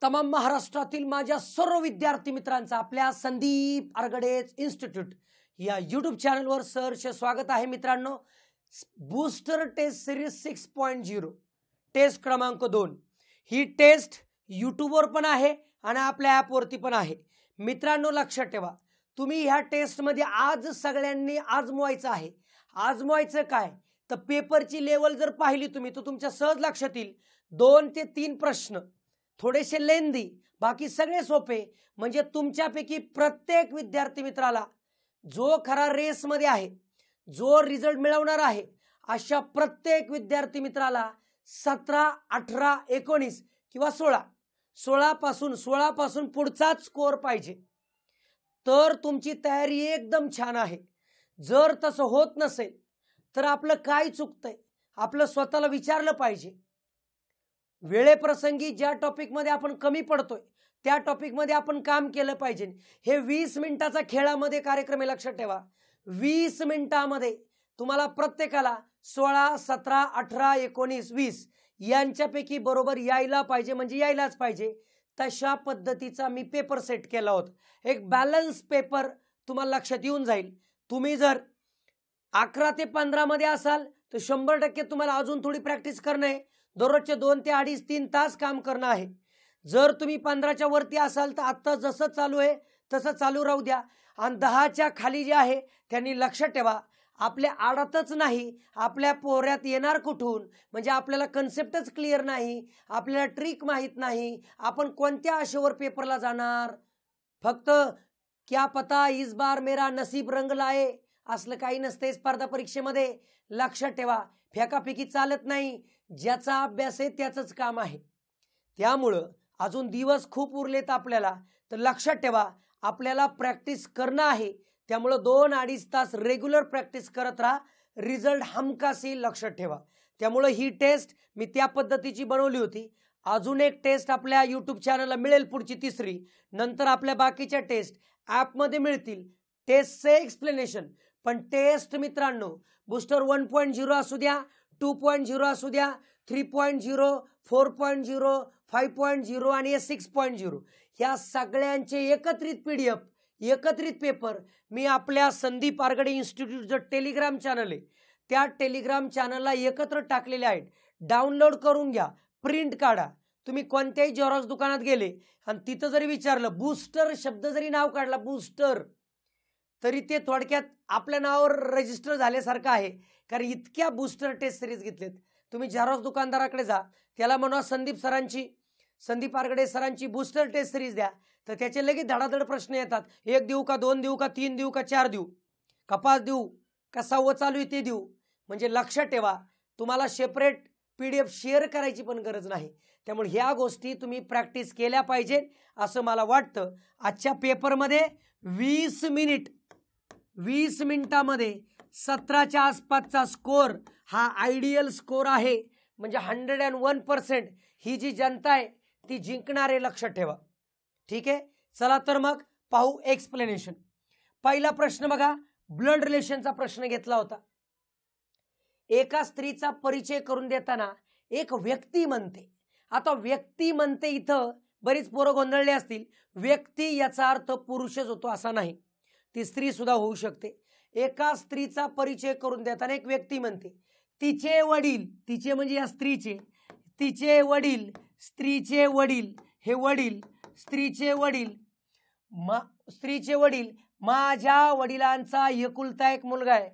तमाम महाराष्ट्रातील माझ्या सर्व विद्यार्थी मित्रांचा आपल्या संदीप आरगडेज इन्स्टिट्यूट या यूट्यूब चॅनलवर सहर्ष स्वागत आहे। मित्रांनो, बूस्टर टेस्ट सिरीज 6.0 टेस्ट क्रमांक 2 ही टेस्ट यूट्यूबवर पण आहे आणि आपल्या ॲपवरती पण आहे। मित्रांनो, लक्षात ठेवा, तुम्ही ह्या टेस्टमध्ये आज सगळ्यांनी आजमवायचं आहे। आजमवायचं काय तर पेपरची लेवल जर पाहिली तुम्ही तर तुमच्या सहज लक्षात येईल 2 ते 3 प्रश्न थोडेसे लेंदी, बाकी सगळे सोपे। म्हणजे तुमच्यापैकी प्रत्येक विद्यार्थी मित्राला जो खरा रेस मध्ये आहे, जो रिझल्ट मिळवणार आहे, अशा प्रत्येक विद्यार्थी मित्राला 17, 18, 19 किंवा 16 पासून पुढचाच स्कोर पाहिजे, तर तुमची तयारी एकदम छान आहे। जर तसं होत नसेल तर आपलं काय चुकतंय, आपलं स्वतःला विचारलं पाहिजे। वेळेप्रसंगी ज्या टॉपिक मध्ये आपण कमी पडतोय त्या टॉपिक मध्ये आपण काम केलं पाहिजे। हे 20 मिनिटाचा खेळामध्ये कार्यक्रम आहे, लक्षात ठेवा। 20 मिनिटामध्ये तुम्हाला प्रत्येकाला 16, 17, 18, 19, 20 यांच्यापैकी बरोबर यायला पाहिजे, म्हणजे यायलाच पाहिजे। तशा पद्धतीचा मी पेपर सेट केला होता। एक बॅलन्स पेपर तुम्हाला लक्षात येऊन जाईल। तुम्ही जर 11 ते 15 मध्ये असाल तर 100% तुम्हाला अजून थोडी प्रॅक्टिस करणं आहे। दररोजचे 2 ते 2.5-3 तास काम करणं आहे। जर तुम्ही 15च्या वरती असाल तर आता जसं चालू आहे तसं चालू राहू द्या। आणि 10च्या खाली जे आहे त्यांनी लक्षात ठेवा, आपल्या आडातच नाही, आपल्या पोऱ्यात येणार कुठून, म्हणजे आपल्याला कन्सेप्टच क्लिअर नाही, आपल्याला ट्रिक माहीत नाही, आपण कोणत्या आशेवर पेपरला जाणार। फक्त क्या पता इस बार मेरा नसीब रंग लाए असलं काही नसते स्पर्धा परीक्षेमध्ये। लक्षात ठेवा, फेकाफेकी चालत नाही, ज्याचा अभ्यास आहे त्याचंच काम आहे। त्यामुळं अजून दिवस खूप उरलेत आपल्याला, तर लक्षात ठेवा आपल्याला प्रॅक्टिस करणं आहे। त्यामुळं 2-2.5 तास रेग्युलर प्रॅक्टिस करत राहा, रिझल्ट हमखास येईल, लक्षात ठेवा। त्यामुळं ही टेस्ट मी त्या पद्धतीची बनवली होती। अजून एक टेस्ट आपल्या यूट्यूब चॅनलला मिळेल, पुढची 3री, नंतर आपल्या बाकीच्या टेस्ट ॲपमध्ये मिळतील, टेस्टचे एक्सप्लेनेशन। पण टेस्ट मित्रांनो, बूस्टर 1.0 असू द्या, 2.0 असू द्या, 3.0, 4.0, 5.0 आणि 6.0 ह्या सगळ्यांचे एकत्रित PDF, एकत्रित पेपर मी आपल्या संदीप आरगडे इन्स्टिट्यूटचं टेलिग्राम चॅनल आहे त्या टेलिग्राम चॅनलला एकत्र टाकलेले आहेत। डाउनलोड करून घ्या, प्रिंट काढा। तुम्ही कोणत्याही झेरॉक्स दुकानात गेले आणि तिथं जरी विचारलं, बूस्टर शब्द जरी नाव काढला बूस्टर, तरी ते थोडक्यात आपल्या नावावर रजिस्टर झाल्यासारखं आहे, कारण इतक्या बूस्टर टेस्ट सिरीज घेतलेत। तुम्ही झेरॉक्स दुकानदाराकडे जा, त्याला म्हणा संदीप आरगडे सरांची बूस्टर टेस्ट सिरीज द्या, तर त्याचे लगेच धडाधड प्रश्न येतात। 1 देऊ का, 2 देऊ का, 3 देऊ का, 4 देऊ का, 5 देऊ का, 6वं चालू आहे ते देऊ। म्हणजे लक्षात ठेवा, तुम्हाला सेपरेट PDF शेअर करायची पण गरज नाही। त्यामुळे ह्या गोष्टी तुम्ही प्रॅक्टिस केल्या पाहिजे असं मला वाटतं। आजच्या पेपरमध्ये 20 मिनिटामध्ये 17च्या आसपासचा स्कोर हा आयडियल स्कोर आहे, म्हणजे 101% ही जी जनता आहे ती जिंकणार आहे, लक्षात ठेवा। ठीक आहे, चला तर मग पाहू एक्सप्लेनेशन। पहिला प्रश्न बघा, ब्लड रिलेशनचा प्रश्न घेतला होता। एका स्त्रीचा परिचय करून देताना एक व्यक्ती म्हणते। आता व्यक्ती म्हणते, इथं बरीच पोरं गोंधळले असतील। व्यक्ती याचा अर्थ पुरुषच होतो असा नाही, ती स्त्री सुद्धा होऊ शकते। एका स्त्रीचा परिचय करून देताना एक व्यक्ती म्हणते, तिचे वडील, तिचे म्हणजे या स्त्रीचे, तिचे वडील, स्त्रीचे वडील, हे वडील, स्त्रीचे वडील माझ्या वडिलांचा एकुलता एक मुलगा आहे।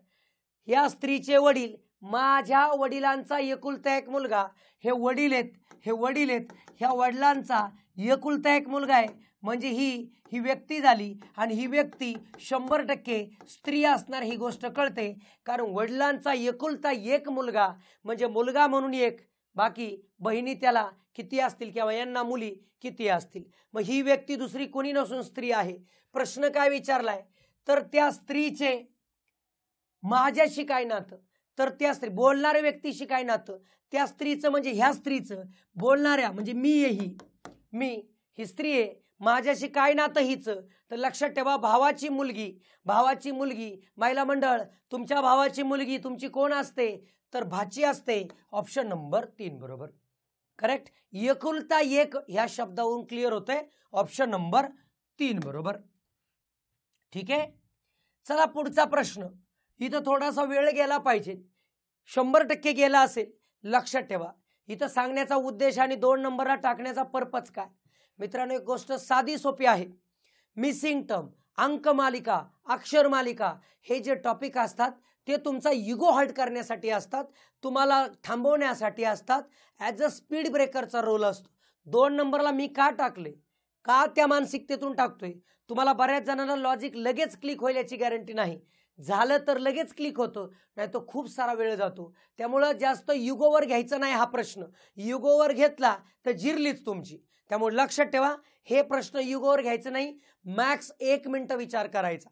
या स्त्रीचे वडील माझ्या वडिलांचा एकुलता एक मुलगा, हे वडील आहेत, ह्या वडिलांचा एकुलता एक मुलगा आहे, म्हणजे ही व्यक्ती झाली। आणि ही व्यक्ती 100% स्त्री असणार ही गोष्ट कळते, कारण वडिलांचा एकुलता एक मुलगा म्हणजे मुलगा म्हणून एक, बाकी बहिणी त्याला किती असतील किंवा यांना मुली किती असतील, मग ही व्यक्ती दुसरी कोणी नसून स्त्री आहे। प्रश्न काय विचारलाय, तर त्या स्त्रीचे माझ्याशी काय नातं, तर त्या स्त्री बोलणाऱ्या व्यक्तीशी काय नातं, त्या स्त्रीचं म्हणजे ह्या स्त्रीचं, बोलणाऱ्या म्हणजे मी ही स्त्री आहे, माझ्याशी काय नातं हिचं, तर लक्षात ठेवा भावाची मुलगी, महिला मंडळ, तुमच्या भावाची मुलगी तुमची कोण असते, तर भाची असते। ऑप्शन नंबर 3 बरोबर। करेक्ट. एकुलता एक ह्या शब्दावरून क्लिअर होतंय. ऑप्शन नंबर 3 बरोबर. ठीक आहे. चला पुढचा प्रश्न. इथं थोडासा वेळ गेला पाहिजे, 100% गेला असेल. लक्षात ठेवा इथं सांगण्याचा उद्देश आणि 2 नंबरला टाकण्याचा पर्पज काय. मित्रांनो एक गोष्ट साधी सोपी आहे. मिसिंग टर्म, अंकमालिका, अक्षरमालिका हे जे टॉपिक असतात ते तुमचा इगो हर्ट करण्यासाठी असतात, तुम्हाला थांबवण्यासाठी असतात. ॲज अ स्पीड ब्रेकरचा रोल असतो. 2 नंबरला मी का टाकले, का त्या मानसिकतेतून टाकतोय. तुम्हाला बऱ्याच जणांना लॉजिक लगेच क्लिक होईल याची गॅरंटी नाही. झालं तर लगेच क्लिक होतं, नाही तो खूप सारा वेळ जातो. त्यामुळं जास्त युगोवर घ्यायचं नाही हा प्रश्न. युगोवर घेतला तर जिरलीच तुमची. त्यामुळे लक्षात ठेवा हे प्रश्न युगोवर घ्यायचं नाही. मॅक्स 1 मिनिट विचार करायचा.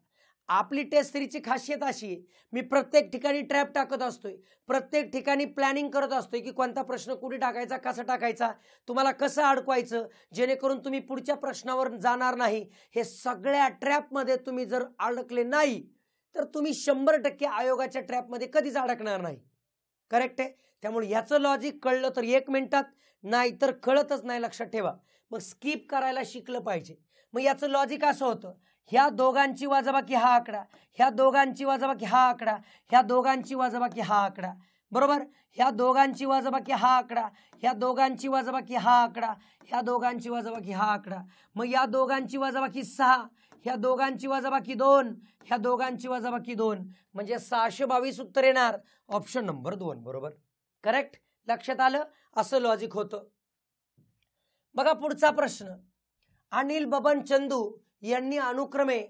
आपली टेस्ट सिरीजची खासियत अशी आहे, मी प्रत्येक ठिकाणी ट्रॅप टाकत असतोय, प्रत्येक ठिकाणी प्लॅनिंग करत असतोय की कोणता प्रश्न कुठे टाकायचा, कसा टाकायचा, तुम्हाला कसं अडकवायचं जेणेकरून तुम्ही पुढच्या प्रश्नावर जाणार नाही. हे सगळ्या ट्रॅपमध्ये तुम्ही जर अडकले नाही तर तुम्ही 100% आयोगाच्या ट्रॅपमध्ये कधीच अडकणार नाही. करेक्ट आहे. त्यामुळे याचं लॉजिक कळलं तर 1 मिनिटात, नाही तर कळतच नाही. लक्षात ठेवा. मग स्किप करायला शिकलं पाहिजे. मग याचं लॉजिक असं होतं, ह्या दोघांची वजाबाकी हा आकडा, ह्या दोघांची वजाबाकी हा आकडा, ह्या दोघांची वजाबाकी हा आकडा, बरोबर. ह्या दोघांची वजाबाकी हा आकडा, ह्या दोघांची वजाबाकी हा आकडा, ह्या दोघांची वजाबाकी हा आकडा. मग या दोघांची वजाबाकी 6, ह्या दोघांची वजाबाकी 2, ह्या दोघांची वजाबाकी 2, म्हणजे 622 उत्तर येणार. ऑप्शन नंबर 2 बरोबर. करेक्ट. लक्षात आलं. असं लॉजिक होतं. बघा पुढचा प्रश्न. अनिल, बबन, चंदू यांनी अनुक्रमे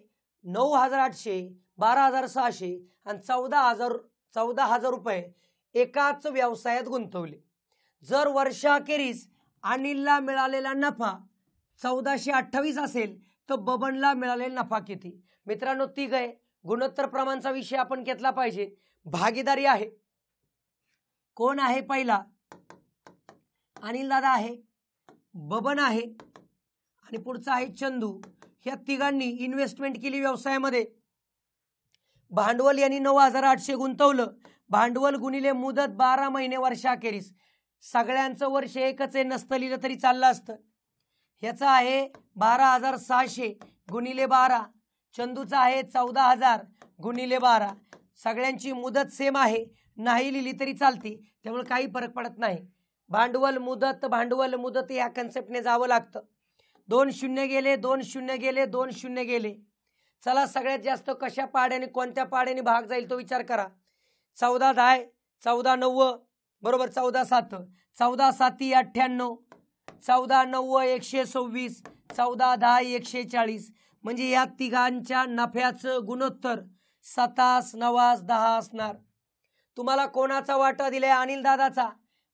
9,800, 12,600 आणि 14,000 रुपये एकाच व्यवसायात गुंतवले. जर वर्षाखेरीस अनिलला मिळालेला नफा 1428 असेल तर बबनला मिळालेला नफा किती. मित्रांनो तिघ आहे. गुणोत्तर प्रमाणचा विषय आपण घेतला पाहिजे. भागीदारी आहे. कोण आहे पहिला, अनिल दादा आहे, बबन आहे आणि पुढचा आहे चंदू. ह्या तिघांनी इन्व्हेस्टमेंट केली व्यवसायामध्ये. भांडवल यांनी 9,800 गुंतवलं. भांडवल गुणिले मुदत 12 महिने वर्षाखेरीस. सगळ्यांचं वर्ष एकच आहे, नसतं लिहिलं तरी चाललं असतं. ह्याचा आहे 12,600 गुणिले 12. चंदूचा आहे 14,000 गुणिले 12. सगळ्यांची मुदत सेम आहे, नाही लिहिली तरी चालते, त्यामुळे काही फरक पडत नाही. भांडवल मुदत या कन्सेप्टने जावं लागतं. 2 शून्य गेले, 2 शून्य गेले, 2 शून्य गेले. चला सगळ्यात जास्त कशा पाड्याने, कोणत्या पाड्याने भाग जाईल तो विचार करा. 14 10, 14 9 बरोबर, 14 7, 14 7 98, 14 9 126, 14 10 140. म्हणजे या तिघांच्या नफ्याचं गुणोत्तर 27 9 10 असणार. तुम्हाला कोणाचा वाटा दिलाय, अनिल दादाचा.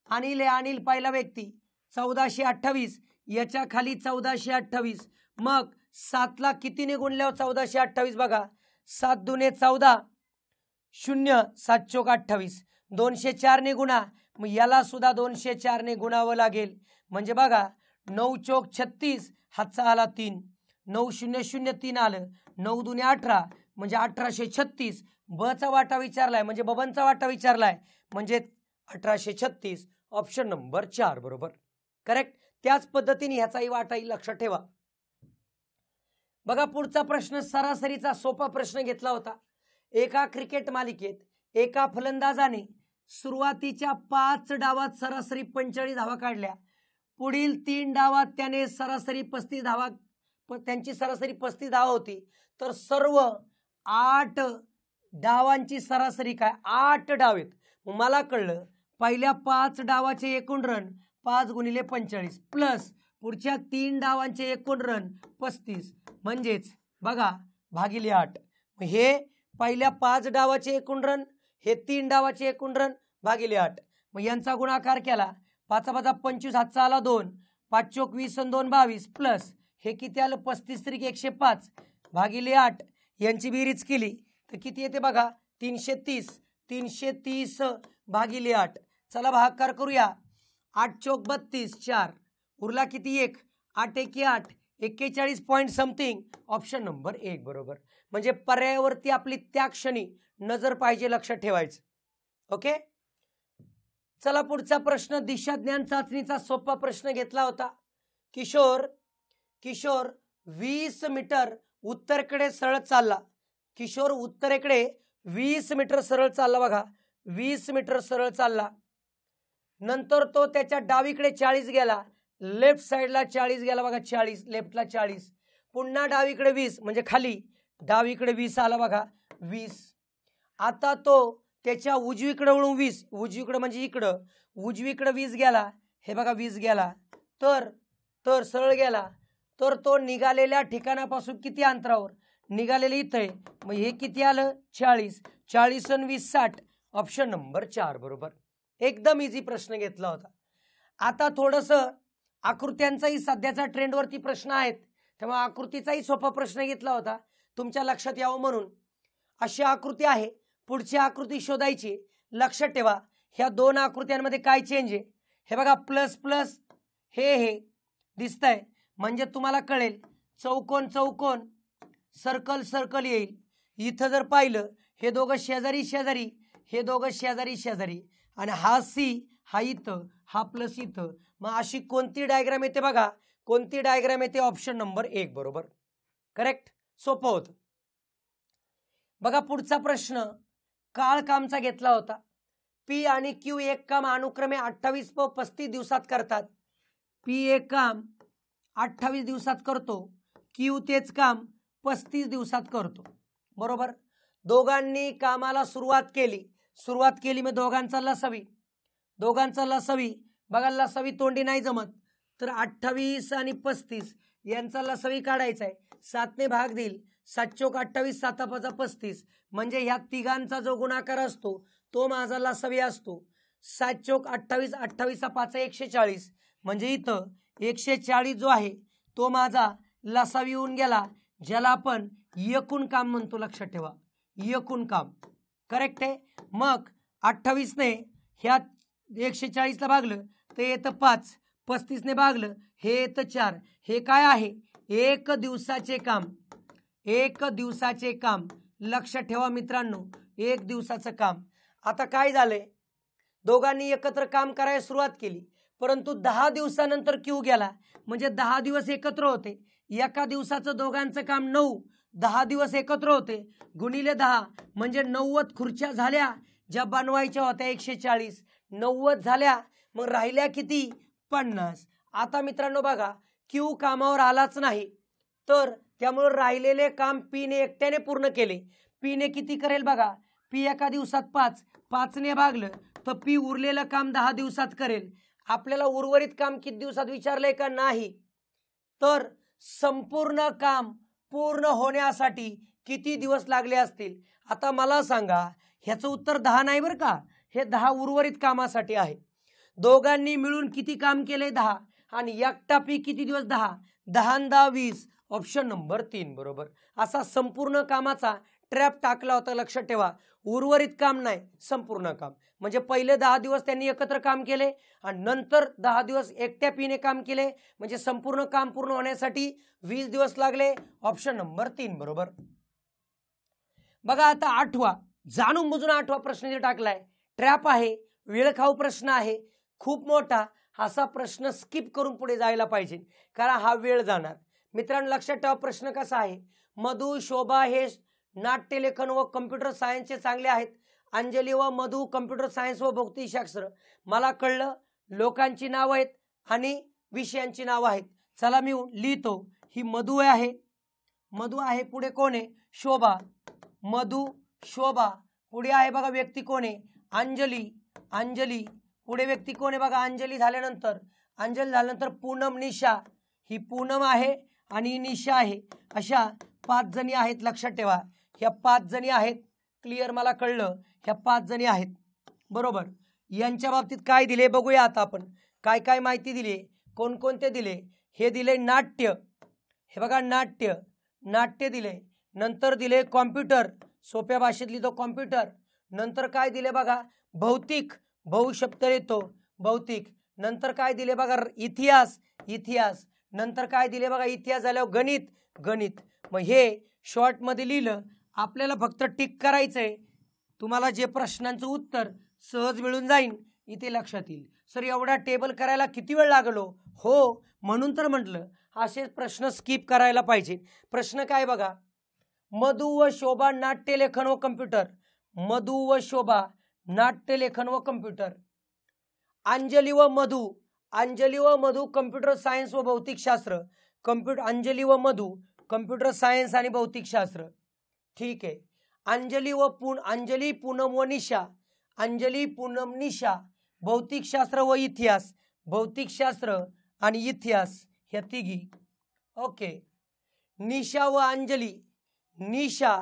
अनिल आहे, अनिल पहिला व्यक्ती. 1428, याच्या खाली 1428. मग 7ला कितीने गुणल्यावर 1428 बघा. 7 दुने 14, 0 7 चोक 28. 204 ने गुणा, मग याला सुद्धा 204 ने गुणावं लागेल. म्हणजे बघा 9 चोक 36, हातचा आला 3, 9 0 0 3 आलं, 9 दुने 18 म्हणजे 1836. बचा वाटा विचारलाय म्हणजे बबनचा वाटा विचारलाय, म्हणजे 1836. ऑप्शन नंबर 4 बरोबर. करेक्ट. त्याच पद्धतीने ह्याचाही वाटाही लक्षात ठेवा. बघा पुढचा प्रश्न सरासरीचा सोपा प्रश्न घेतला होता. एका क्रिकेट मालिकेत एका फलंदाजाने सुरुवातीच्या 5 डावात सरासरी 45 धावा काढल्या. पुढील 3 डावात त्याने सरासरी 35 धावा, त्यांची सरासरी 35 धावा होती. तर सर्व 8 डावांची सरासरी काय, 8 डाव आहेत. मला कळलं पहिल्या 5 डावाचे एकूण रन 5 गुणिले 45 प्लस पुढच्या 3 डावांचे एकूण रन 35, म्हणजेच बघा भागिले 8. हे पहिल्या 5 डावाचे एकूण रन, हे 3 डावाचे एकूण रन भागिले 8. मग यांचा गुणाकार केला, 5 5 25, हातचा आला 2, 5 चोक 20 आणि 2 22 प्लस हे किती आलं 35 त्रिक 105 भागिले 8. यांची बेरीज केली तर किती येते बघा 330. 330 भागिले 8. चला भागाकार करूया. 8 चोक 32, 4 उरला किती 1, 8 1 8, 41 पॉइंट समथिंग. ऑप्शन नंबर 1 बरोबर. म्हणजे पर्यायावरती आपली त्या क्षणी नजर पाहिजे, लक्षात ठेवायचं. ओके. चला पुढचा प्रश्न दिशा ज्ञान चाचणीचा सोपा प्रश्न घेतला होता। किशोर 20 मीटर उत्तरेकडे सरळ चालला। किशोर उत्तरेकडे 20 मीटर सरळ चालला बघा, 20 मीटर सरळ चालला। नंतर तो त्याच्या डावीकडे 40 गेला, लेफ्ट साइडला 40 गेला बघा, 40 लेफ्टला 40, पुन्हा डावीकडे 20 म्हणजे खाली डावीकडे 20 आला बघा, 20। आता तो त्याच्या उजवीकडे वळून 20, उजवीकडे म्हणजे इकडं उजवीकडे 20 गेला, हे बघा 20 गेला, तर सरळ गेला, तर तो निघालेल्या ठिकाणापासून किती अंतरावर निघालेले इथे आहे, मग हे किती आलं 40, 40 आणि 20 60, ऑप्शन नंबर 4 बरोबर। एकदम इझी प्रश्न घेतला होता। आता थोडंसं आकृत्यांचाही सध्याचा ट्रेंडवरती प्रश्न आहेत, तेव्हा आकृतीचाही सोपा प्रश्न घेतला होता तुमच्या लक्षात यावं म्हणून। अशी आकृती आहे, पुढची आकृती शोधायची। लक्षात ठेवा ह्या दोन आकृत्यांमध्ये काय चेंज आहे, हे बघा प्लस प्लस हे दिसतंय, म्हणजे तुम्हाला कळेल चौकोन चौकोन सर्कल सर्कल येईल। इथं जर पाहिलं हे दोघं शेजारी शेजारी, हे दोघं शेजारी शेजारी, आणि हा सी हा इथं, हा प्लस इथं, मग अशी कोणती डायग्राम येते बघा, कोणती डायग्राम येते, ऑप्शन नंबर 1 बरोबर, करेक्ट, सोपं होतं। बघा पुढचा प्रश्न काळ कामचा घेतला होता। पी आणि क्यू एक काम अनुक्रमे 28 व 35 दिवसात करतात। पी एक काम 28 दिवसात करतो, क्यू तेच काम 35 दिवसात करतो, बरोबर। दोघांनी कामाला सुरुवात केली मग दोघांचा लसावी बघा, लसावी तोंडी नाही जमत, तर 28 आणि 35 यांचा लसावी काढायचा आहे। 7 ने भाग देईल, 7 चौक 28, 7 5 35, म्हणजे ह्या तिघांचा जो गुणाकार असतो तो माझा लसावी असतो। 7 चौक 28, 28 5 140, म्हणजे इथं 140 जो आहे तो माझा लसावी येऊन गेला, ज्याला आपण एकूण काम म्हणतो। लक्षात ठेवा एकूण काम, करेक्ट आहे। मग 28 ने ह्या 140 ला भागलं तर येतं 5, 35 ने भागलं हे येतं 4, हे काय आहे एक दिवसाचे काम, एक दिवसाचे काम। लक्षात ठेवा मित्रांनो, एक दिवसाचं काम। आता काय झालंय, दोघांनी एकत्र काम करायला सुरुवात केली, परंतु 10 दिवसानंतर क्यू गेला, म्हणजे 10 दिवस एकत्र होते। एका दिवसाचं दोघांचं काम 9, 10 दिवस एकत्र होते, गुणिले 10 म्हणजे 90 खुर्च्या झाल्या, ज्या बनवायच्या होत्या 140, 90 झाल्या, मग राहिल्या किती 50। आता मित्रांनो बघा क्यू कामावर आलाच नाही, तर त्यामुळे राहिलेले काम पी ने एकट्याने पूर्ण केले। पी ने किती करेल बघा, पी एका दिवसात 5, 5 ने भागलं तर पी उरलेलं काम 10 दिवसात करेल। आपल्याला उर्वरित काम किती दिवसात विचारलंय का नाही, तर संपूर्ण काम पूर्ण होण्यासाठी किती दिवस लागले असतील। आता मला सांगा, ह्याचं उत्तर 10 नाही बरं का, हे 10 उर्वरित कामासाठी आहे। दोघांनी मिळून किती काम केले 10, आणि एकटा पी किती दिवस 10, 10 आणि 10 20, ऑप्शन नंबर 3 बरोबर। असा संपूर्ण कामाचा ट्रॅप टाकला होता। लक्षात ठेवा उर्वरित काम नाही, संपूर्ण काम, म्हणजे पहिले 10 दिवस त्यांनी एकत्र काम केले आणि नंतर 10 दिवस एकट्या पीने काम केले, म्हणजे संपूर्ण काम पूर्ण होण्यासाठी 20 दिवस लागले, ऑप्शन नंबर 3 बरोबर। बघा आता 8वा, जाणून बुजून 8वा प्रश्न जे टाकलाय, ट्रॅप आहे, वेळखाऊ प्रश्न आहे, खूप मोठा, असा प्रश्न स्किप करून पुढे जायला पाहिजे, कारण हा वेळ जाणार। मित्रांनो लक्षात ठेवा प्रश्न कसा आहे, मधु शोभा हे नाट्यलेखन व कम्प्युटर सायन्सचे चांगले आहेत, अंजली व मधु कम्प्युटर सायन्स व भौतिकशास्त्र। मला कळलं लोकांची नावं आहेत आणि विषयांची नावं आहेत। चला मी लिहितो, ही मधु आहे, मधु आहे, पुढे कोण आहे शोभा, मधु शोभा, पुढे आहे बघा व्यक्ती कोण आहे अंजली, अंजली, पुढे व्यक्ती कोण आहे बघा अंजली झाल्यानंतर पूनम निशा, ही पूनम आहे आणि निशा आहे, अशा 5 जणी आहेत। लक्षात ठेवा ह्या 5 जणी आहेत, क्लिअर, मला कळलं ह्या 5 जणी आहेत बरोबर। यांच्या बाबतीत काय दिले बघूया आता आपण, काय काय माहिती दिली, कोणकोणते दिले। हे दिले नाट्य, हे बघा नाट्य, नाट्य दिले, नंतर दिले कॉम्प्युटर, सोप्या भाषेत लिहितो कॉम्प्युटर, नंतर काय दिले बघा भौतिक, बहु शब्द येतो भौतिक, नंतर काय दिले बघा इतिहास, इतिहास, नंतर काय दिले बघा इतिहास झाल्यावर गणित, गणित। मग हे शॉर्ट मध्ये लिहिलं, आपल्याला फक्त टिक करायचंय, तुम्हाला जे प्रश्नांचं उत्तर सहज मिळून जाईल इथे लक्षात येईल. सर एवढा टेबल करायला किती वेळ लागलो? हो, म्हणून तर म्हटलं असे प्रश्न स्किप करायला पाहिजे. प्रश्न काय बघा, मधु व शोभा नाट्यलेखन व कम्प्युटर. मधु व शोभा नाट्यलेखन व कम्प्युटर. अंजली व मधु, अंजली व मधु कम्प्युटर सायन्स व भौतिकशास्त्र. अंजली व मधु कम्प्युटर सायन्स आणि भौतिकशास्त्र. ठीक आहे. अंजली पूनम व निशा, अंजली पूनम निशा भौतिकशास्त्र व इतिहास. भौतिकशास्त्र आणि इतिहास ह्या तिघी. ओके. निशा व अंजली, निशा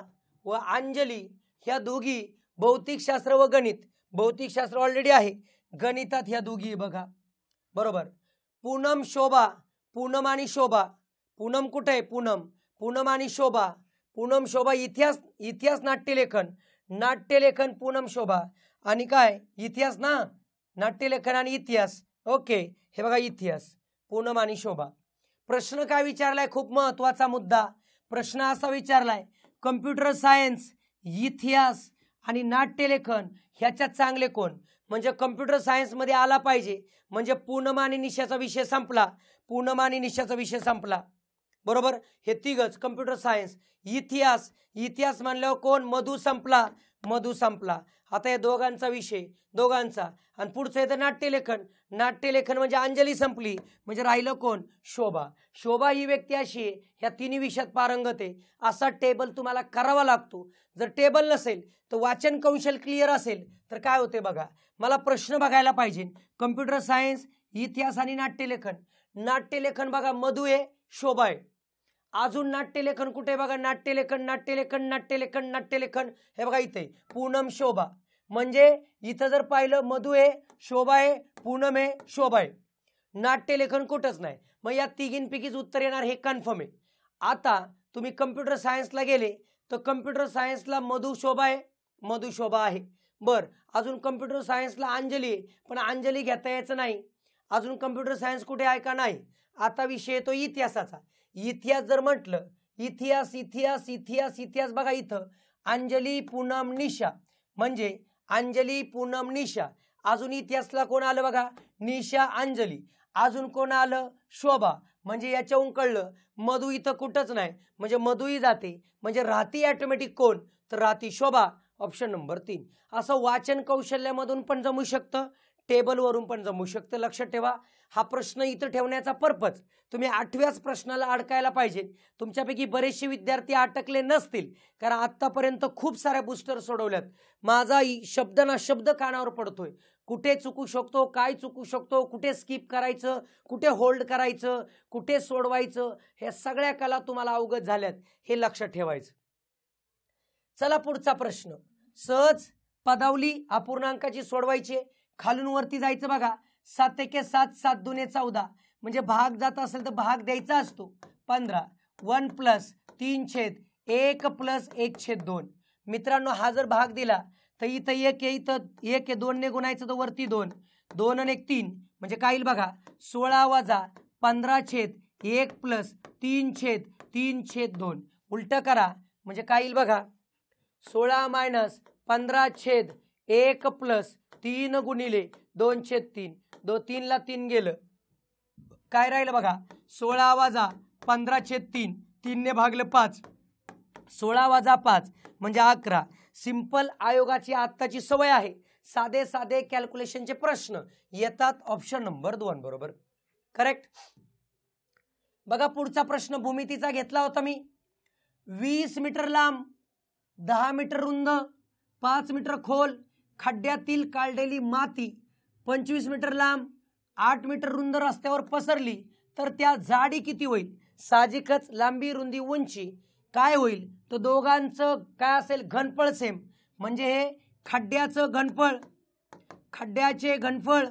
व अंजली ह्या दोघी भौतिकशास्त्र व गणित. भौतिकशास्त्र ऑलरेडी आहे, गणितात ह्या दोघी बघा. बरोबर. पूनम शोभा, पूनम आणि शोभा. पूनम कुठे आहे? पूनम, पूनम आणि शोभा. पूनम शोभा इतिहास, इतिहास नाट्यलेखन. नाट्यलेखन पूनम शोभा आणि काय इतिहास ना, नाट्यलेखन आणि इतिहास. ओके. हे बघा इतिहास पूनम आणि शोभा. प्रश्न काय विचारलाय? खूप महत्वाचा मुद्दा. प्रश्न असा विचारलाय, कम्प्युटर सायन्स, इतिहास आणि नाट्यलेखन ह्याच्यात चांगले कोण? म्हणजे कम्प्युटर सायन्स मध्ये आला पाहिजे, म्हणजे पूनम आणि निशाचा विषय संपला. पूनम आणि निशाचा विषय संपला. बरोबर. हे तिघच कम्प्युटर सायन्स. इतिहास, इतिहास म्हणल्यावर कोण? मधु संपला, मधु संपला. आता या दोघांचा विषय, दोघांचा. आणि पुढचं येतं नाट्यलेखन. नाट्यलेखन म्हणजे अंजली संपली, म्हणजे राहिलं कोण? शोभा. शोभा ही व्यक्ती अशी आहे ह्या तिन्ही विषयात पारंगत आहे. असा टेबल तुम्हाला करावा लागतो. जर टेबल नसेल तर वाचन कौशल्य क्लिअर असेल तर काय होते बघा. मला प्रश्न बघायला पाहिजे. कम्प्युटर सायन्स, इतिहास आणि नाट्यलेखन. नाट्यलेखन बघा मधु आहे, शोभा आहे. अजून नाट्यलेखन कुठे बघा? नाट्यलेखन, नाट्यलेखन, नाट्यलेखन, नाट्यलेखन. हे बघा इथे पूनम शोभा. म्हणजे इथं जर पाहिलं मधु आहे, शोभा आहे, पूनम आहे, शोभा आहे. नाट्यलेखन कुठंच नाही. मग या तिघींपैकीच उत्तर येणार हे कन्फर्म आहे. आता तुम्ही कम्प्युटर सायन्सला गेले तर कम्प्युटर सायन्सला मधु शोभा आहे, मधु शोभा आहे. बर. अजून कम्प्युटर सायन्सला अंजली आहे, पण अंजली घेता यायचं नाही. अजून कम्प्युटर सायन्स कुठे आहे का? नाही. आता विषय येतो इतिहासाचा. इतिहास जर म्हटलं, इतिहास इतिहास इतिहास इतिहास बघा इथं अंजली पूनम निशा, म्हणजे अंजली पूनम निशा. अजून इतिहासला कोण आलं बघा? निशा अंजली. अजून कोण आलं? शोभा. म्हणजे याच्याहून कळलं मधु इथं कुठंच नाही, म्हणजे मधुही जाते. म्हणजे राहती ऑटोमॅटिक कोण? तर राहती शोभा. Option number 3. असं वाचन कौशल्यामधून पण जमू शकतं, टेबलवरून पण जमू शकतं. लक्षात ठेवा. हा प्रश्न इथं ठेवण्याचा पर्पज तुम्ही 8व्याच प्रश्नाला अडकायला पाहिजे. तुमच्यापैकी बरेचसे विद्यार्थी अटकले नसतील, कारण आत्तापर्यंत खूप साऱ्या बूस्टर सोडवल्यात. माझा शब्द ना शब्द कानावर पडतोय. कुठे चुकू शकतो, काय चुकू शकतो, कुठे स्किप करायचं, कुठे होल्ड करायचं, कुठे सोडवायचं, हे सगळ्या कला तुम्हाला अवगत झाल्यात, हे लक्षात ठेवायचं. चला पुढचा प्रश्न. सहज पदावली अपूर्णांकाची सोडवायची. खालून वरती जायचं बघा. 7 एके 7, 7 दुने 14. म्हणजे भाग जात असेल तर भाग द्यायचा असतो 15. 1 + 3/1 + 1/2. मित्रांनो हा जर भाग दिला तर इथं 1 आहे, इथं 1 आहे, 2 ने गुणायचं तर वरती 2, 2 आणि 1 3. म्हणजे काय येईल बघा? 16 - 15/1 + 3/3/2. उलट करा म्हणजे काय येईल बघा? 16 - 15/1 + 3 गुणिले 2/3. 3 ला 3 गेलं, काय राहिलं बघा? 16 - 15/3. 3 ने भागलं 5. 16 - 5 म्हणजे 11. सिंपल आयोगाची आत्ताची सवय आहे, साधे साधे कॅल्क्युलेशनचे प्रश्न येतात. ऑप्शन नंबर 2 बरोबर. करेक्ट. बघा पुढचा प्रश्न भूमितीचा घेतला होता मी. 20 मीटर लांब, 10 मीटर रुंद, 5 मीटर खोल खड्ड्यातील काढलेली माती 25 मीटर लांब, 8 मीटर रुंद रस्त्यावर पसरली तर त्या जाडी किती होईल? साहजिकच लांबी, रुंदी, उंची काय होईल? तर दोघांचं काय असेल? घनफळ सेम. म्हणजे हे खड्ड्याचं घनफळ, खड्ड्याचे घनफळ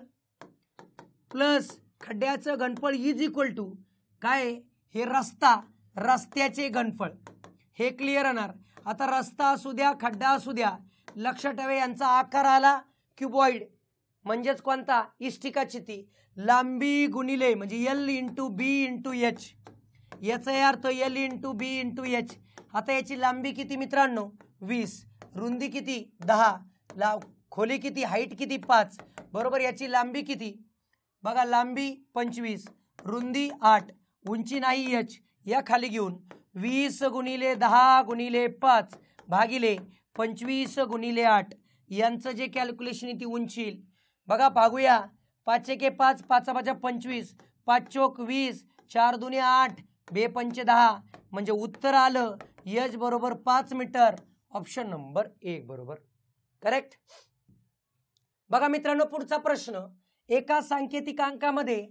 प्लस खड्ड्याचं घनफळ इज इक्वल टू काय? हे रस्ता, रस्त्याचे घनफळ. हे क्लिअर होणार. आता रस्ता असू द्या, खड्डा असू द्या, लक्षात ठेवा यांचा आकार आला क्युबॉइड. म्हणजेच कोणता? इष्टिकाचिती. लांबी गुणिले म्हणजे L × B × H. याचा अर्थ L × B × H. आता याची लांबी किती मित्रांनो? 20. रुंदी किती? 10. खोली किती, हाईट किती 5, बरोबर. याची लांबी किती बघा, लांबी 25, रुंदी 8, उंची नाही h, या खाली घेऊन 20 गुणिले 10 गुणिले 5 भागिले 25 गुणिले 8 यांचं जे कॅल्क्युलेशन ती उंची येईल बघा. पाहूया. 5 एके 5, 5 5 25, 5 चोक 20, 4 दुने 8, 2 पंचे 10, म्हणजे उत्तर आलं h बरोबर 5 मीटर. ऑप्शन नंबर 1 बरोबर करेक्ट. बघा मित्रांनो, पुढचा प्रश्न. एका सांकेतिकांकामध्ये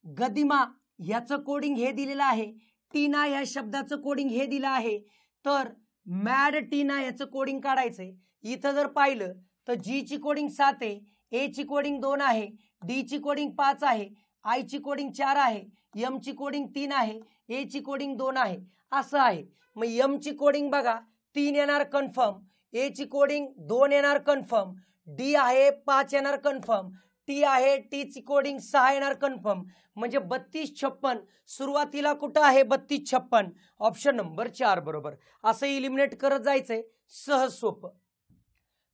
गदिमा ह्याचं कोडिंग हे दिलेलं आहे, टीना या शब्दाचं कोडिंग हे दिलं आहे, तर मॅड टीना याचं कोडिंग काढायचंय. इथं जर पाहिलं तर जी ची कोडिंग 7 आहे, ए ची कोडिंग 2 आहे, डी ची कोडिंग 5 आहे, आय ची कोडिंग 4 आहे, एम ची कोडिंग 3 आहे, ए ची कोडिंग 2 आहे, असं आहे. मग एम ची कोडिंग बघा 3 येणार कन्फर्म, ए ची कोडिंग 2 येणार कन्फर्म, डी आहे 5 येणार कन्फर्म, टी आहे, टी ची कोडिंग 6 येणार कन्फर्म, म्हणजे 32 56. सुरुवातीला कुठं आहे 32 56. ऑप्शन नंबर 4 बरोबर. असं इलिमिनेट करत जायचंय, सहज सोपं.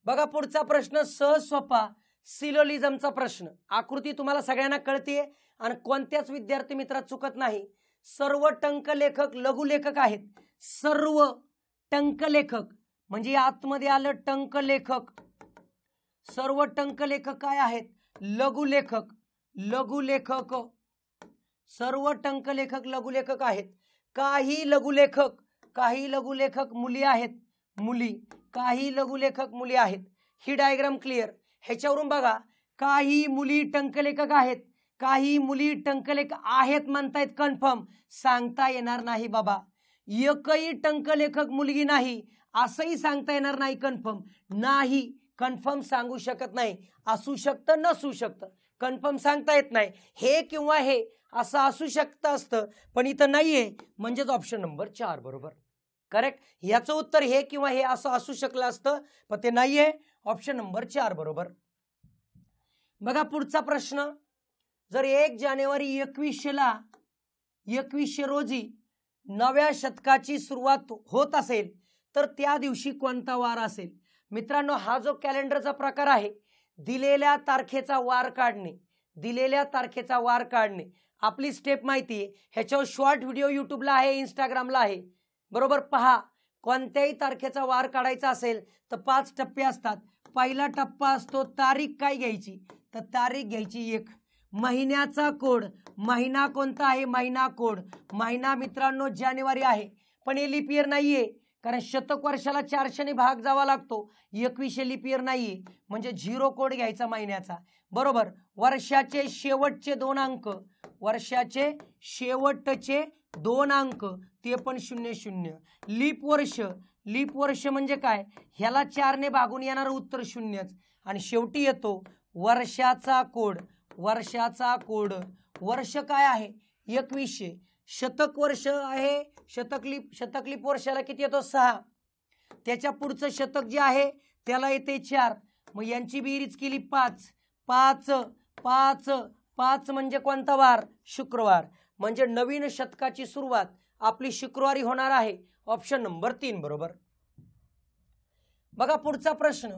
बघा पुढचा प्रश्न, सहज सोपा सिलोलिझमचा प्रश्न. आकृती तुम्हाला सगळ्यांना कळते आणि कोणत्याच विद्यार्थी मित्रा चुकत नाही. सर्व टंकलेखक लघुलेखक आहेत. सर्व टंकलेखक म्हणजे आतमध्ये आलं टंकलेखक. सर्व टंकलेखक काय आहेत? लघुलेखक. लघुलेखक. सर्व टंकलेखक लघुलेखक आहेत. काही लघुलेखक मुली आहेत, मुली. काही लघुलेखक मुली आहेत. ही डायग्राम क्लिअर. ह्याच्यावरून बघा, काही मुली टंकलेखक आहेत, काही मुली टंकलेखक आहेत म्हणतायत कन्फर्म. सांगता येणार नाही बाबा. एकही टंकलेखक मुलगी नाही असंही सांगता येणार नाही कन्फर्म. नाही कन्फर्म सांगू शकत नाही. असू शकतं नसू शकतं, कन्फर्म सांगता येत नाही. हे किंवा हे असं असू शकतं असतं, पण इथं नाहीये, म्हणजेच ऑप्शन नंबर 4 बरोबर करेक्ट. याचं उत्तर हे किंवा हे असं असू शकलं असतं, पण ते नाहीये. ऑप्शन नंबर 4 बरोबर. बघा पुढचा प्रश्न. जर 1 जानेवारी 2100 रोजी नव्या शतकाची सुरुवात होत असेल तर त्या दिवशी कोणता वार असेल? मित्रांनो, हा जो कॅलेंडरचा प्रकार आहे, दिलेल्या तारखेचा वार काढणे. दिलेल्या तारखेचा वार काढणे आपली स्टेप माहिती आहे. ह्याच्यावर शॉर्ट व्हिडिओ युट्यूबला आहे, इंस्टाग्रामला आहे, बरोबर. पहा, कोणत्याही तारखेचा वार काढायचा असेल तर 5 टप्पे असतात. पहिला टप्पा असतो तारीख काय घ्यायची, तर तारीख घ्यायची 1. महिन्याचा कोड. महिना कोणता आहे? महिना कोड. महिना मित्रांनो जानेवारी आहे, पण हे लीप इयर नाहीये, कारण शतक वर्षाला 400 ने भाग जावा लागतो. 2100 लीप इयर नाहीये, म्हणजे 0 कोड घ्यायचा महिन्याचा, बरोबर. वर्षाचे शेवटचे 2 अंक. वर्षाचे शेवटचे 2 अंक ते पण 00. लीप वर्ष. लीप वर्ष म्हणजे काय? ह्याला 4 ने भागून येणारं उत्तर 0च. आणि शेवटी येतो वर्षाचा कोड. वर्षाचा कोड. वर्ष काय आहे? 2100. शतक वर्ष आहे, शतक लीप वर्षाला किती येतो? 6. त्याच्या पुढचं शतक जे आहे त्याला येते 4. मग यांची बेरीज केली 5. 5 5 5 म्हणजे कोणता वार? शुक्रवार. म्हणजे नवीन शतकाची सुरुवात आपली शुक्रवारी होणार आहे. ऑप्शन नंबर 3 बरोबर. बघा पुढचा प्रश्न.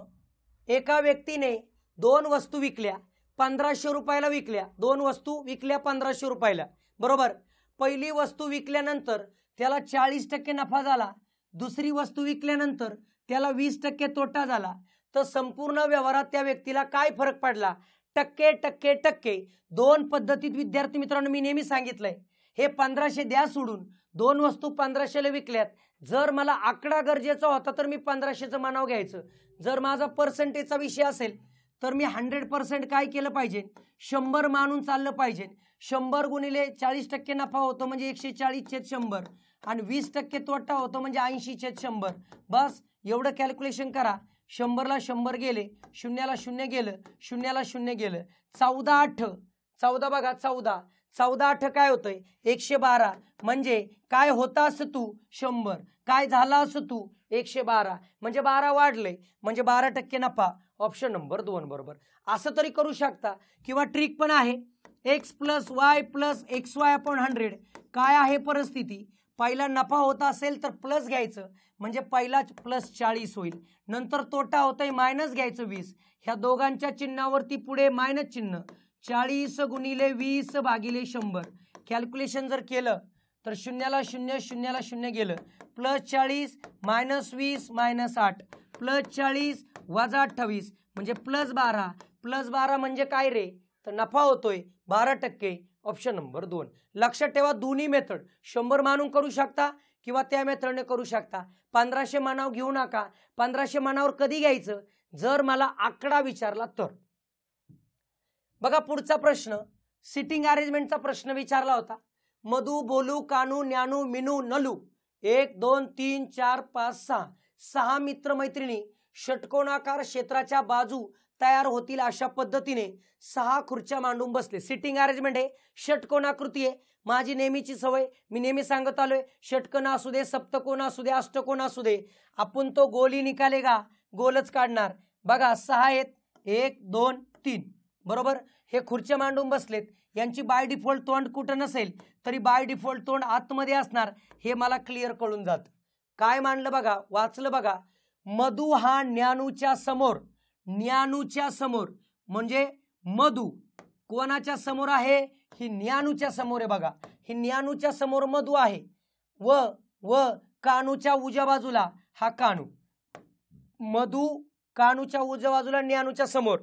एका व्यक्तीने 2 वस्तू विकल्या, 1500 रुपयाला विकल्या. 2 वस्तू विकल्या 1500 रुपयाला, बरोबर. पहिली वस्तू विकल्यानंतर त्याला 40% नफा झाला. दुसरी वस्तू विकल्यानंतर त्याला 20% तोटा झाला. तर संपूर्ण व्यवहारात त्या व्यक्तीला काय फरक पडला? टक्के टक्के टक्के. 2 पद्धतीत विद्यार्थी मित्रांनो मी नेहमी सांगितलंय, हे 1500 द्या सोडून. 2 वस्तू 1500ला विकल्यात. जर मला आकडा गरजेचा होता तर मी 1500चं मानाव घ्यायचं. जर माझा पर्सेंटेजचा विषय असेल तर मी 100% काय केलं पाहिजे? 100 मानून चाललं पाहिजे. 100 गुणिले 40% नफा होतो म्हणजे 140/100 आणि 20% तोटा होतो म्हणजे 80/100. बस एवढं कॅल्क्युलेशन करा. 100ला 100 गेले, 0ला 0 गेलं, 0ला 0 गेलं. 14 14 बघा 14 14 काय होतंय? 112. म्हणजे काय होता असं तू 100, काय झाला असं तू 112, म्हणजे 12 वाढले, म्हणजे 12% नफा. ऑप्शन नंबर 2 बरोबर. असं तरी करू शकता. किंवा ट्रिक पण आहे, x + y + xy/100. काय आहे परिस्थिती? पहिला नफा होता असेल तर प्लस घ्यायचं, म्हणजे पहिला +40 होईल. नंतर तोटा होतोय मायनस घ्यायचं 20. ह्या दोघांच्या चिन्हावरती पुढे मायनस चिन्ह. 40 गुणिले 20 भागिले 100. कॅल्क्युलेशन जर केलं तर 0ला 0 0ला 0 गेलं. +40 -20 -8 +40 -28 म्हणजे +12. +12 म्हणजे काय रे, तर नफा होतोय 12%. Option number 2. लक्षात ठेवा दोन्ही मेथड 100 मानून करू शकता किंवा त्या मेथडने करू शकता. 1500 मानावर घेऊ नका. 1500 मानावर कधी घ्यायचं, जर मला आकडा विचारला तर. बघा पुढचा प्रश्न सिटिंग अरेंजमेंटचा प्रश्न विचारला होता. मधु, बोलू, कानू, ज्ञानू, मिनू, नलू 1 2 3 4 5 6 6 मित्रमैत्रिणी षटकोनाकार क्षेत्राच्या बाजू तयार होतील अशा पद्धतीने 6 खुर्च्या मांडून बसले. सिटिंग अरेंजमेंट हे षटकोनाकृती आहे. माझी नेहमीची सवय, मी नेहमी सांगत आलोय, षटकोन असू दे, सप्तकोन असू दे, अष्टकोन असू दे, आपण तो गोली निकालेगा, गोलच काढणार. बघा 6 आहेत, 1 2 3 बरोबर. हे खुर्च्या मांडून बसलेत. यांची बाय डिफॉल्ट तोंड कुठं नसेल तरी बाय डिफॉल्ट तोंड आतमध्ये असणार, हे मला क्लिअर कळून जात. काय मांडलं बघा, वाचलं बघा. मधु हा ज्ञानूच्या समोर, ज्ञानूच्या समोर म्हणजे मधु कोणाच्या समोर आहे, ही ज्ञानूच्या समोर आहे. बघा ही ज्ञानूच्या समोर मधु आहे. व कानूच्या उजव्या बाजूला हा कानू. मधु कानूच्या उजव्या बाजूला, ज्ञानूच्या समोर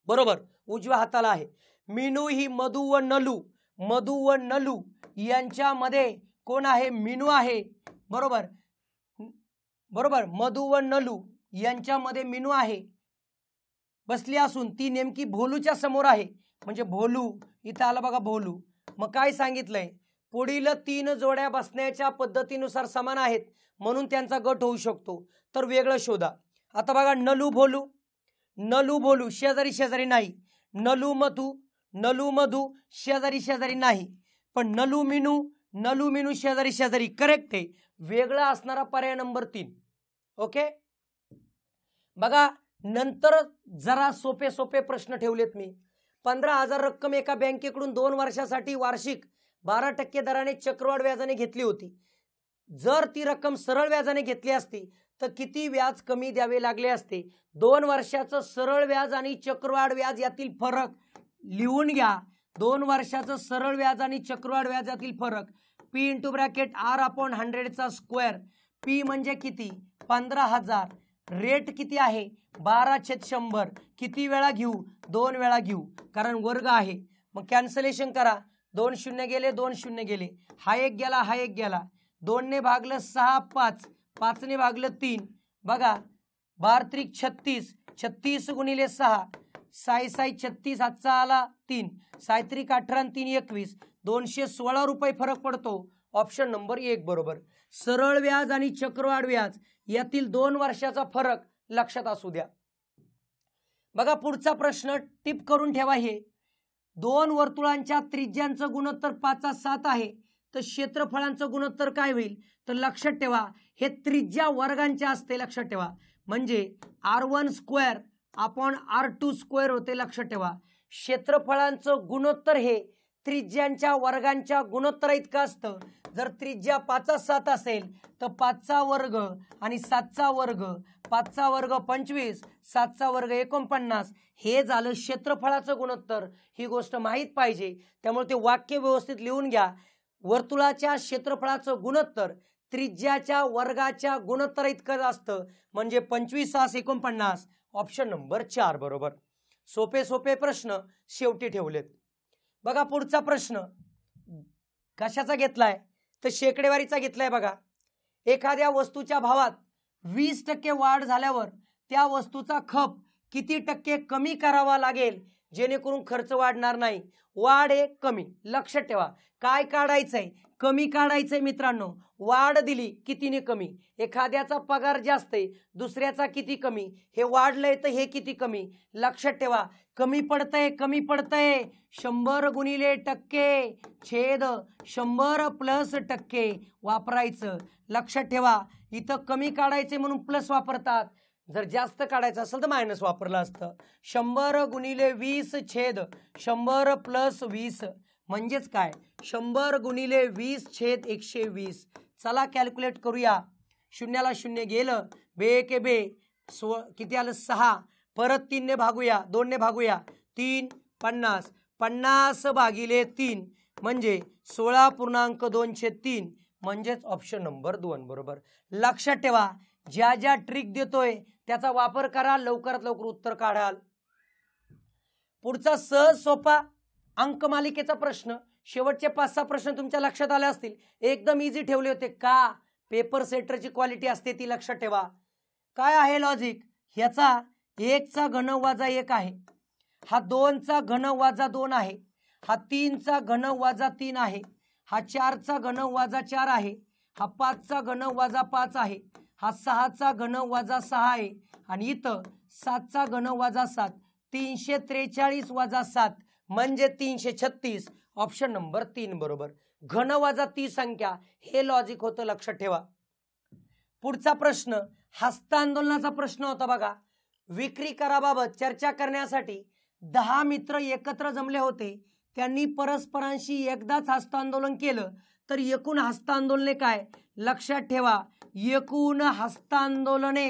बरोबर उजव्या हाताला आहे. मिनू ही मधु व नलू, मधु व नलू यांच्यामध्ये कोण आहे, मिनू आहे बरोबर. बरोबर मधु व नलू यांच्यामध्ये मिनू आहे बसली असून ती नेमकी भोलूच्या समोर आहे. म्हणजे भोलू इथं आला बघा, भोलू. मग काय सांगितलंय, पुढील 3 जोड्या बसण्याच्या पद्धतीनुसार समान आहेत म्हणून त्यांचा गट होऊ शकतो, तर वेगळं शोधा. आता बघा नलू भोलू, नलू भोलू शेजारी शेजारी नाही. नलू मधु, नलू मधु शेजारी शेजारी नाही. पण नलू मिनू, नलू मिनू शेजारी शेजारी करेक्ट आहे. वेगळा असणारा पर्याय नंबर 3. ओके. बघा नंतर जरा सोपे सोपे प्रश्न ठेवलेत मी. 15,000 रक्कम एका बँकेकडून 2 वर्षासाठी वार्षिक 12% दराने चक्रवाढ व्याजाने घेतली होती. जर ती रक्कम सरळ व्याजाने घेतली असती तर किती व्याज कमी द्यावे लागले असते. 2 वर्षाचं सरळ व्याज आणि चक्रवाढ व्याज यातील फरक लिहून घ्या. 2 वर्षाचं सरळ व्याज आणि चक्रवाढ व्याज यातील फरक P × R/100². P म्हणजे किती, 15,000. रेट किती आहे, 12/100. किती वेळा घेऊ, 2 वेळा घेऊ, कारण वर्ग आहे. मग कॅन्सलेशन करा. 2 0 गेले, 2 0 गेले. हा एक गेला, हा एक गेला. 2 ने भागलं 6 5, 5 ने भागलं 3. बघा 12 त्रिक 36, 36 गुणिले 6 6 6 36. हातचा आला 3, 6 त्रिक 18 आणि 3 21. 216 रुपये फरक पडतो. ऑप्शन नंबर 1 बरोबर. सरळ व्याज आणि चक्रवाढ व्याज यातील 2 वर्षाचा फरक लक्षात असू द्या. बघा पुढचा प्रश्न टिप करून ठेवा. हे 2 वर्तुळांच्या त्रिज्यांचं गुणोत्तर 5/7 आहे, तर क्षेत्रफळांचं गुणोत्तर काय होईल, तर लक्षात ठेवा हे त्रिज्या वर्गांच्या असते. लक्षात ठेवा म्हणजे R1² होते. लक्षात ठेवा क्षेत्रफळांचं गुणोत्तर हे त्रिज्यांच्या वर्गांच्या गुणोत्तरा इतकं असतं. जर त्रिज्या 5/7 असेल तर 5चा वर्ग आणि 7चा वर्ग, 5चा वर्ग 25, 7चा वर्ग 49. हे झालं क्षेत्रफळाचं गुणोत्तर. ही गोष्ट माहीत पाहिजे, त्यामुळे ते वाक्य व्यवस्थित लिहून घ्या. वर्तुळाच्या क्षेत्रफळाचं गुणोत्तर त्रिज्याच्या वर्गाच्या गुणोत्तरा इतकं असतं, म्हणजे 25 6 49. ऑप्शन नंबर 4 बरोबर. सोपे सोपे प्रश्न शेवटी ठेवलेत. बघा पुढचा प्रश्न कशाचा घेतलाय, तर शेकडेवारीचा घेतलाय. बघा एखाद्या वस्तूच्या भावात 20% वाढ झाल्यावर त्या वस्तूचा खप किती टक्के कमी करावा लागेल जेणेकरून खर्च वाढणार नाही. वाढ आहे कमी. लक्षात ठेवा काय काढायचंय, कमी काढायचंय मित्रांनो. वाढ दिली कितीने कमी, एखाद्याचा पगार जास्त आहे दुसऱ्याचा किती कमी, हे वाढलंय तर हे किती कमी. लक्षात ठेवा कमी पडतंय, कमी पडतंय 100 गुणिले टक्के छेद 100 प्लस टक्के वापरायचं. लक्षात ठेवा इथं कमी काढायचे म्हणून प्लस वापरतात, जर जास्त काढायचं असेल तर मायनस वापरलं असतं. 100 गुणिले 20 छेद 100 प्लस 20 म्हणजेच काय 100 गुणिले 20/120. चला कॅल्क्युलेट करूया. शून्याला शून्य गेलं, बे के बे किती आलं 6. परत 3 ने भागूया, 2 ने भागूया, 3 50. 50 भागिले 3 म्हणजे 16.2/3 म्हणजेच ऑप्शन नंबर 2 बरोबर. लक्षात ठेवा, ज्या ज्या ट्रिक देतोय त्याचा वापर करा, लवकरात लवकर उत्तर काढाल. पुढचा सहज सोपा अंकमालिकेचा प्रश्न. शेवटचे 5-6 प्रश्न तुमच्या लक्षात आले असतील. एकदम इझी ठेवले होते का? पेपर सेटरची क्वालिटी असते ती लक्षात ठेवा. काय आहे लॉजिक? ह्याचा 1चा घन वजा 1 आहे, हा 2चा घन वजा 2 आहे, हा 3चा घन वजा 3 आहे, हा 4चा घन वजा 4 आहे, हा 5चा घन वजा 5 आहे, हा 6चा घन वजा 6 आहे आणि इथं 7चा घन वजा 7. 343 वजा 7 म्हणजे 336. ऑप्शन नंबर 3 बरोबर. घन वजा ती संख्या, हे लॉजिक होतं, लक्षात ठेवा. पुढचा प्रश्न हस्तांदोलनाचा प्रश्न होता बघा. विक्री कराबाबत चर्चा करण्यासाठी 10 मित्र एकत्र जमले होते. त्यांनी परस्परांशी एकदाच हस्तांदोलन केलं तर एकूण हस्तांदोलने काय? लक्षात ठेवा, एकूण हस्तांदोलने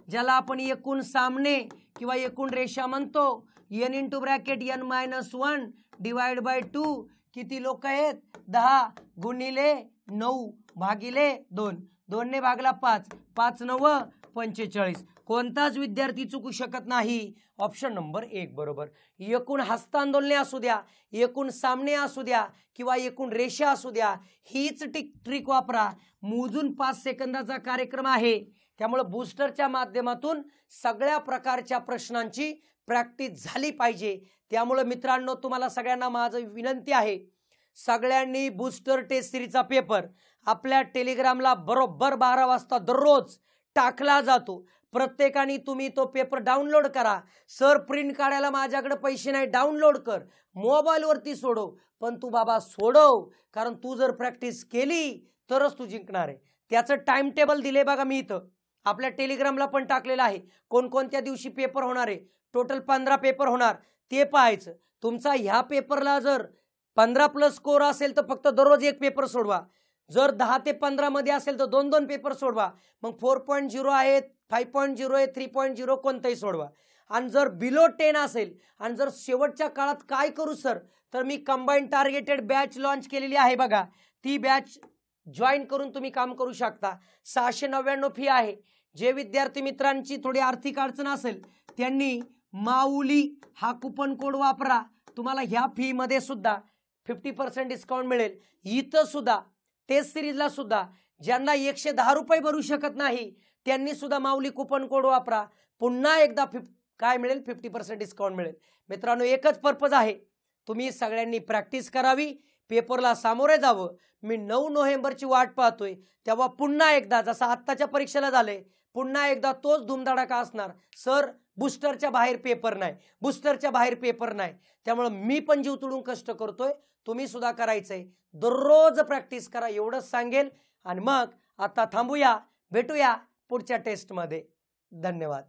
ज्याला आपण एकूण सामने किंवा एकूण रेषा म्हणतो, n into bracket n-1 divide by 2. किती लोक आहेत? 10 गुणिले 9 भागिले 2. 2 ने भागला 5, 5 9 45. कोणताच विद्यार्थी चुकू शकत नाही. ऑप्शन नंबर 1 बरोबर. एकूण हस्तांदोलने असू द्या, एकूण सामने असू द्या किंवा एकूण रेषा असू द्या, हीच ट्रिक वापरा. मोजून 5 सेकंदाचा कार्यक्रम आहे, त्यामुळे बूस्टरच्या माध्यमातून सगळ्या प्रकारच्या प्रश्नांची प्रॅक्टिस झाली पाहिजे. त्यामुळे मित्रांनो, तुम्हाला सगळ्यांना माझं विनंती आहे, सगळ्यांनी बूस्टर टेस्ट सिरीजचा पेपर आपल्या टेलिग्रामला बरोबर 12 वाजता दररोज टाकला जातो. प्रत्येकाने तुम्ही तो पेपर डाउनलोड करा. सर प्रिंट काढायला माझ्याकडे पैसे नाही, डाउनलोड कर, मोबाईलवरती सोडव, पण तू बाबा सोडव, कारण तू जर प्रॅक्टिस केली तरच तू जिंकणार आहे. त्याचं टाइम टेबल दिले बघा मी इथं, आपल्या टेलिग्रामला पण टाकलेलं आहे. कोणकोणत्या दिवशी पेपर होणार आहे, टोटल 15 पेपर होणार, ते पाहायचं. तुमचा ह्या पेपरला जर 15+ स्कोर असेल तर फक्त दररोज एक पेपर सोडवा. जर 10 ते 15 मध्ये असेल तर 2-2 पेपर सोडवा. मग 4.0 आहेत, 5.0 आहे, 3.0 कोणताही सोडवा. आणि जर बिलो 10 असेल आणि जर शेवटच्या काळात काय करू सर, तर मी कंबाईंड टार्गेटेड बॅच लॉन्च केलेली आहे बघा. ती बॅच जॉईन करून तुम्ही काम करू शकता. 699 फी आहे. जे विद्यार्थी मित्रांची थोडी आर्थिक अडचण असेल त्यांनी माऊली हा कुपन कोड वापरा. तुम्हाला ह्या फी मध्ये सुद्धा 50% डिस्काउंट मिळेल. इथं सुद्धा टेस्ट सिरीजला सुद्धा ज्यांना 110 रुपये भरू शकत नाही त्यांनी सुद्धा माऊली कुपन कोड वापरा. पुन्हा एकदा काय मिळेल? 50% डिस्काउंट मिळेल. मित्रांनो, एकच पर्पज आहे, तुम्ही सगळ्यांनी प्रॅक्टिस करावी, पेपरला सामोरे जावं. मी 9 नोव्हेंबरची वाट पाहतोय. तेव्हा पुन्हा एकदा जसं आत्ताच्या परीक्षेला झाले, पुन्हा एकदा तोच धुमधडाका असणार. सर बूस्टरच्या बाहेर पेपर नाही, बूस्टरच्या बाहेर पेपर नाही. त्यामुळे मी पण जीव तुडून कष्ट करतोय, तुम्ही सुद्धा करायचंय. दररोज प्रॅक्टिस करा एवढंच सांगेल. आणि मग आता थांबूया, भेटूया पुढच्या टेस्टमध्ये. धन्यवाद.